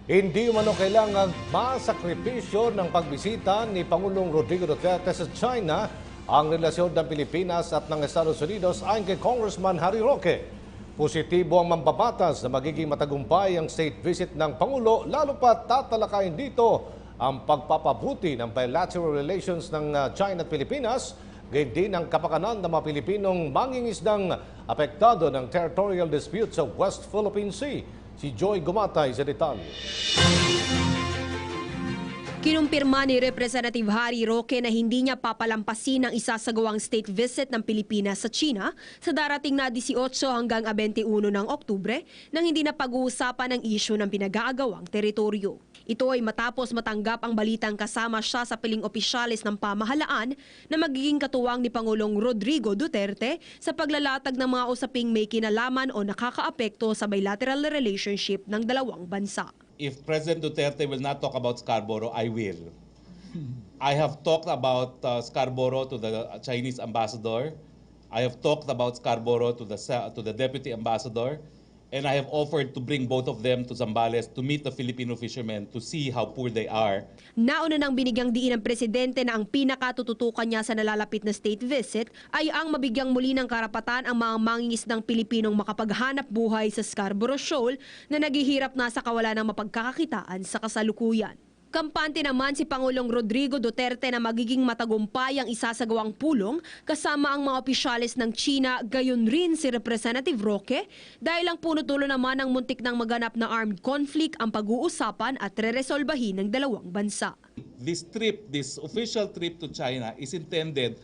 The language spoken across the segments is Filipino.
Hindi umano kailangang masakripisyo ng pagbisita ni Pangulong Rodrigo Duterte sa China ang relasyon ng Pilipinas at ng Estados Unidos ayon kay Congressman Harry Roque. Positibo ang mambabatas na magiging matagumpay ang state visit ng Pangulo lalo pa tatalakayin dito ang pagpapabuti ng bilateral relations ng China at Pilipinas, gayon din ang kapakanan ng mga Pilipinong mangingisdang apektado ng territorial dispute sa West Philippine Sea. Si Joy Gumatay sa detalye. Kinumpirma ni Representative Harry Roque na hindi niya papalampasin ang isasagawang state visit ng Pilipinas sa China sa darating na 18 hanggang 21 ng Oktubre nang hindi na pag-uusapan ang isyu ng pinag-aagawang teritoryo. Ito ay matapos matanggap ang balitang kasama siya sa piling opisyalis ng pamahalaan na magiging katuwang ni Pangulong Rodrigo Duterte sa paglalatag ng mga usaping may kinalaman o nakakaapekto sa bilateral relationship ng dalawang bansa. If President Duterte will not talk about Scarborough, I will. I have talked about Scarborough to the Chinese ambassador. I have talked about Scarborough to the deputy ambassador. And I have offered to bring both of them to Zambales to meet the Filipino fishermen to see how poor they are. Nauna nang binigyang diin ng presidente na ang pinakatututukan niya sa nalalapit na state visit ay ang mabigyang muli ng karapatan ang mga mangingisdang Pilipinong makapaghanap buhay sa Scarborough Shoal na naghihirap na sa kawalan ng mapagkakakitaan sa kasalukuyan. Kampante naman si Pangulong Rodrigo Duterte na magiging matagumpay ang isasagawang pulong kasama ang mga opisyalis ng China, gayon rin si Representative Roque dahil ang punot-dulo naman ng muntik ng maganap na armed conflict ang pag-uusapan at reresolbahin ng dalawang bansa. This official trip to China is intended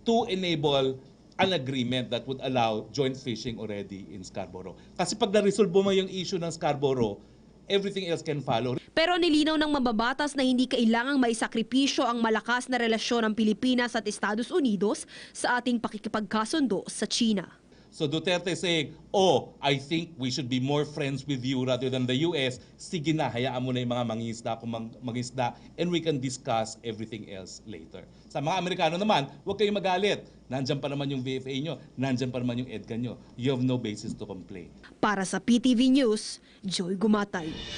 to enable an agreement that would allow joint fishing already in Scarborough. Kasi pag na-resolve mo yung issue ng Scarborough, everything else can follow. Pero nilinaw ng mambabatas na hindi kailangang maisakripisyo ang malakas na relasyon ng Pilipinas at Estados Unidos sa ating pakikipagkasundo sa China. So Duterte saying, oh, I think we should be more friends with you rather than the US. Sige na, hayaan mo na yung mga mangingisda kung mangingisda and we can discuss everything else later. Sa mga Amerikano naman, huwag kayong magalit. Nandyan pa naman yung VFA nyo, nandyan pa naman yung EDCA nyo. You have no basis to complain. Para sa PTV News, Joy Gumatay.